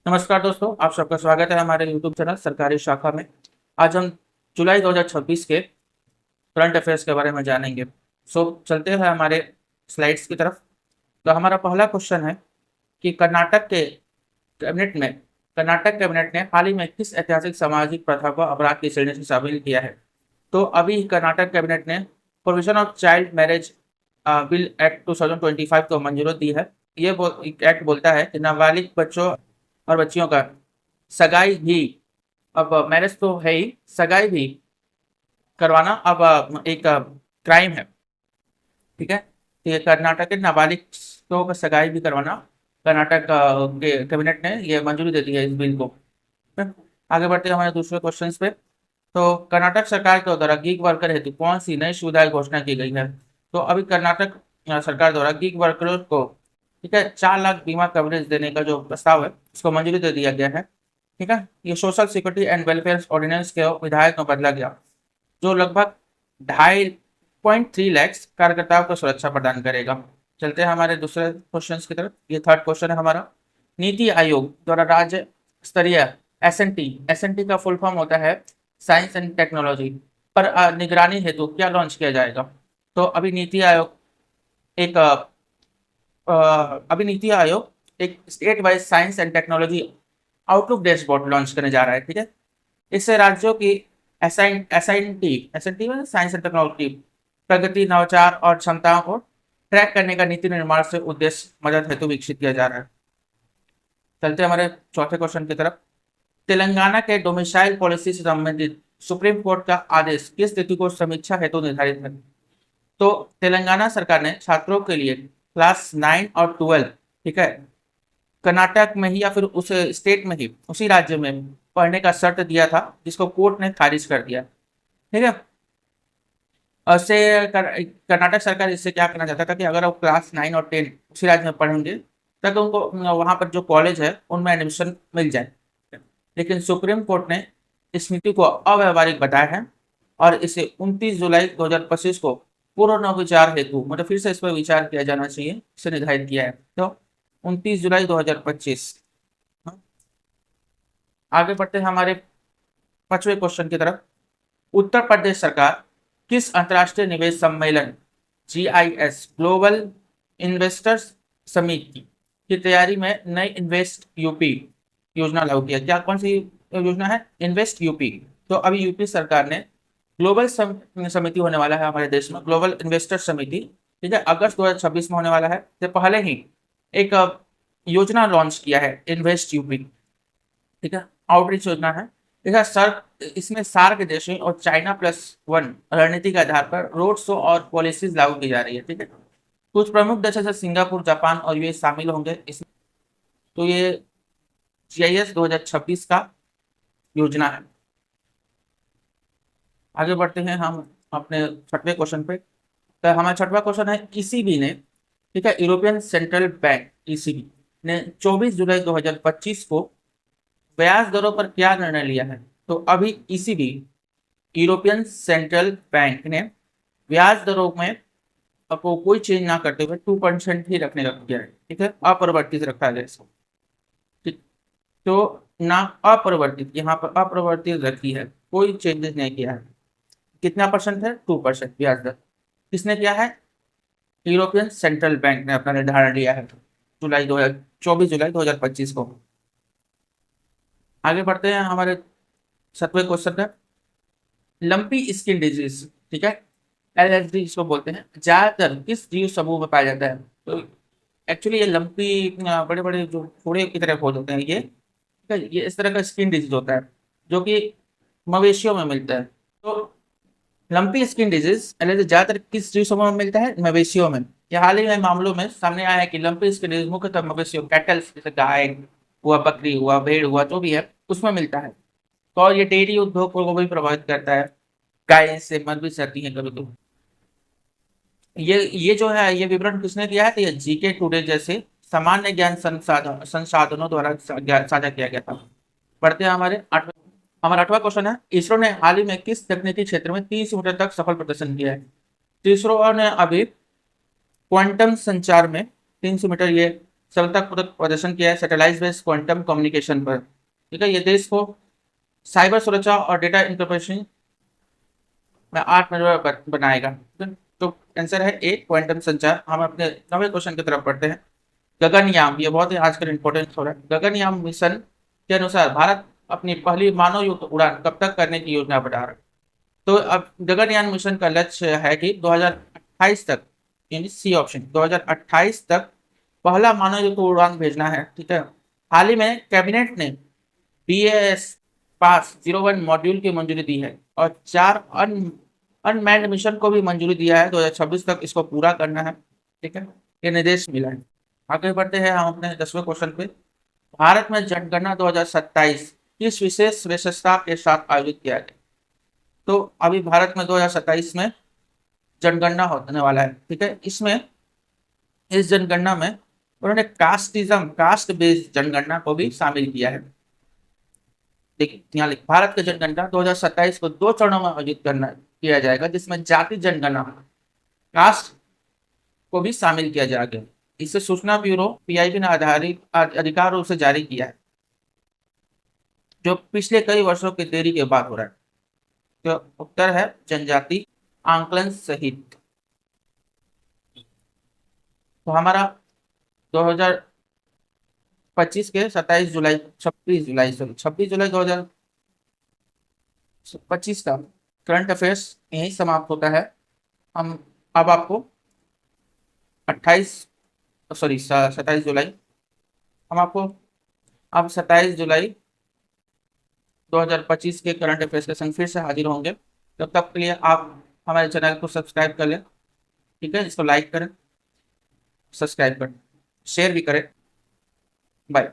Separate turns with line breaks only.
नमस्कार दोस्तों, आप सबका स्वागत है हमारे YouTube चैनल सरकारी शाखा में। आज हम जुलाई 2026 के करंट अफेयर्स के बारे में जानेंगे। चलते हैं हमारे स्लाइड्स की तरफ। तो हमारा पहला क्वेश्चन है कि कर्नाटक कैबिनेट ने हाल ही में किस ऐतिहासिक सामाजिक प्रथा को अपराध की श्रेणी से शामिल किया है। तो अभी कर्नाटक कैबिनेट ने provision of child marriage bill act 2025 को मंजूरी दी है। ये एक्ट बोलता है कि नाबालिग बच्चों और बच्चियों का सगाई भी, अब मैरिज तो है ही, सगाई भी करवाना अब एक क्राइम है। ठीक है, तो ये कर्नाटक के नाबालिगों का सगाई भी करवाना कर्नाटक के कैबिनेट ने ये मंजूरी दे दी है इस बिल को। ठीक है? आगे बढ़ते हैं हमारे दूसरे क्वेश्चन पे। तो कर्नाटक सरकार के द्वारा गीग वर्कर हेतु कौन सी नई सुविधाएं घोषणा की गई है। तो अभी कर्नाटक सरकार द्वारा गीग वर्करों को, ठीक है, 4 लाख बीमा कवरेज देने का जो प्रस्ताव है उसको मंजूरी दे दिया गया है। ठीक है, ये social security and welfare ordinance के विधायक में बदला गया, जो लगभग 2.3 लाख कार्यकर्ताओं को सुरक्षा प्रदान करेगा। चलते हैं हमारे दूसरे क्वेश्चन की तरफ। ये थर्ड क्वेश्चन है हमारा। नीति आयोग द्वारा राज्य स्तरीय एस का फुल फॉर्म होता है साइंस एंड टेक्नोलॉजी पर निगरानी हेतु क्या लॉन्च किया जाएगा। तो अभी नीति आयोग एक state wise science and technology outlook dashboard launch करने जा रहा है। ठीक है, इससे राज्यों की एसएनटी में साइंस एंड टेक्नोलॉजी प्रगति, नवाचार और क्षमताओं को ट्रैक करने का नीति निर्माण से उद्देश्य मदद हेतु विकसित किया जा रहा है। चलते हमारे चौथे क्वेश्चन की तरफ। तेलंगाना के डोमिसाइल पॉलिसी से संबंधित सुप्रीम कोर्ट का आदेश किस तिथि को समीक्षा हेतु निर्धारित है। तो तेलंगाना सरकार ने छात्रों के लिए क्लास 9 और 12, ठीक है, कर्नाटक में ही या फिर उस स्टेट में ही, उसी राज्य में पढ़ने का शर्त दिया था, जिसको कोर्ट ने खारिज कर दिया। ठीक है, कर्नाटक सरकार इससे क्या करना चाहता था कि अगर वो क्लास 9 और 10 उसी राज्य में पढ़ेंगे तब उनको वहां पर जो कॉलेज है उनमें एडमिशन मिल जाए। लेकिन सुप्रीम कोर्ट ने इस नीति को अव्यवहारिक बताया है और इसे 29 जुलाई 2025 को पुनर्विचार हेतु, मतलब फिर से इस पर विचार किया जाना चाहिए, इसे निर्धारित किया है। तो 29 जुलाई 2025। आगे बढ़ते हैं हमारे पांचवें क्वेश्चन की तरफ। उत्तर प्रदेश सरकार किस अंतर्राष्ट्रीय निवेश सम्मेलन GIS ग्लोबल इन्वेस्टर्स समिट की तैयारी में नई इन्वेस्ट यूपी योजना लागू किया। क्या कौन सी योजना है? Invest UP. तो अभी यूपी सरकार ने ग्लोबल समिति होने वाला है हमारे देश में, ग्लोबल इन्वेस्टर समिति, ठीक है, अगस्त 2026 में होने वाला है। तो पहले ही एक योजना लॉन्च किया है इन्वेस्ट यूपी, ठीक है, आउटरीच योजना है। इसमें सार्क देशों और China+1 रणनीति के आधार पर रोड शो और पॉलिसीज लागू की जा रही है। ठीक है, कुछ प्रमुख देशों जैसे सिंगापुर, जापान और यूएस शामिल होंगे इसमें। तो ये GIS 2026 का योजना है। आगे बढ़ते हैं हम अपने छठवें क्वेश्चन पे। तो हमारा छठवां क्वेश्चन है, ECB ने, ठीक है, यूरोपियन सेंट्रल बैंक ECB ने 24 जुलाई 2025 को ब्याज दरों पर क्या निर्णय लिया है। तो अभी ECB, यूरोपियन सेंट्रल बैंक ने ब्याज दरों में आपको कोई चेंज ना करते हुए 2% ही रखने लग गया है। ठीक है, अपरिवर्तित रखा है इसको। ठीक, तो ना अपरिवर्तित, यहाँ पर अपरिवर्तित रखी है, कोई चेंजेस नहीं किया है। कितना परसेंट है? 2% ब्याज दर। किसने किया है? यूरोपियन सेंट्रल बैंक ने अपना निर्धारण लिया है 24 जुलाई 2025 को। आगे बढ़ते हैं हमारे 7वें क्वेश्चन पे। लंपी स्किन डिजीज, ठीक है, LSD इसको बोलते हैं, ज्यादातर किस जीव समूह में पाया जाता है। तो एक्चुअली ये लंपी बड़े बड़े जो फोड़े की तरह हो जाते हैं, ये इस तरह का स्किन डिजीज होता है जो कि मवेशियों में मिलता है। तो लंपी स्किन डिजीज एलर्जी ज्यादातर किस जीव समूह में मिलता है? मवेशियों में। ये हाल ही में मामलों में सामने आया है कि लंपी स्किन डिजीज मुख्यतः मवेशियों, कैटल जैसे गाय हुआ, बकरी हुआ, भेड़ हुआ, जो भी है उसमें मिलता है। तो और ये डेयरी उद्योग को भी प्रभावित करता है, गाय से मर भी सकती है कभी तो। ये जो है, ये विवरण किसने दिया है? तो ये जीके टुडे जैसे सामान्य ज्ञान संसाधनों द्वारा साझा किया गया था। पढ़ते हैं हमारा 8वां क्वेश्चन है, इसरो ने हाल ही में किस तकनीकी क्षेत्र में 30 मीटर तक सफल प्रदर्शन किया है। इसरो ने अभी क्वांटम संचार में 300 मीटर ये सफलतापूर्वक प्रदर्शन किया है सैटेलाइट बेस्ड क्वांटम कम्युनिकेशन पर। ठीक है, ये देश को साइबर सुरक्षा और डेटा इंटरप्रेशन में आत्मनिर्भर बनाएगा। ठीक है? तो आंसर है ए, क्वांटम संचार। हम अपने नवे क्वेश्चन की तरफ बढ़ते हैं। गगनयान, ये बहुत ही आजकल इंपॉर्टेंट हो रहा है। गगनयान मिशन के अनुसार भारत अपनी पहली मानव युक्त उड़ान कब तक करने की योजना बना रहा है? तो अब गगनयान मिशन का लक्ष्य है कि 2028 तक, यानी सी ऑप्शन, 2028 तक पहला मानव युक्त उड़ान भेजना है। ठीक है, हाल ही में कैबिनेट ने BAS पास 01 मॉड्यूल की मंजूरी दी है और 4 अनमैन्ड मिशन को भी मंजूरी दिया है। 2026 तक इसको पूरा करना है। ठीक है, ये निर्देश मिला है। आगे बढ़ते हैं हम अपने 10वें क्वेश्चन पे। भारत में जनगणना 2027 किस विशेष विशेषता के साथ आयोजित किया गया? तो अभी भारत में 2027 में जनगणना होने वाला है। ठीक है, इसमें इस जनगणना में उन्होंने कास्ट बेस्ड जनगणना को भी शामिल किया है। देखिए यहाँ लिख, भारत की जनगणना 2027 को 2 चरणों में आयोजित करना किया जाएगा, जिसमें जाति जनगणना, कास्ट को भी शामिल किया जाएगा। इसे सूचना ब्यूरो PIB ने आधारित अधिकार रूप से जारी किया है, जो पिछले कई वर्षों की देरी के बाद हो रहा है। तो उत्तर है जनजाति आंकलन सहित। तो हमारा 2025 के 26 जुलाई 2025 का करंट अफेयर्स यही समाप्त होता है। हम अब आपको 27 जुलाई, हम आपको अब 27 जुलाई 2025 के करंट अफेयर्स के संग फिर से हाजिर होंगे। तब तक के लिए आप हमारे चैनल को सब्सक्राइब कर लें। ठीक है, इसको लाइक करें, सब्सक्राइब करें, शेयर भी करें। बाय।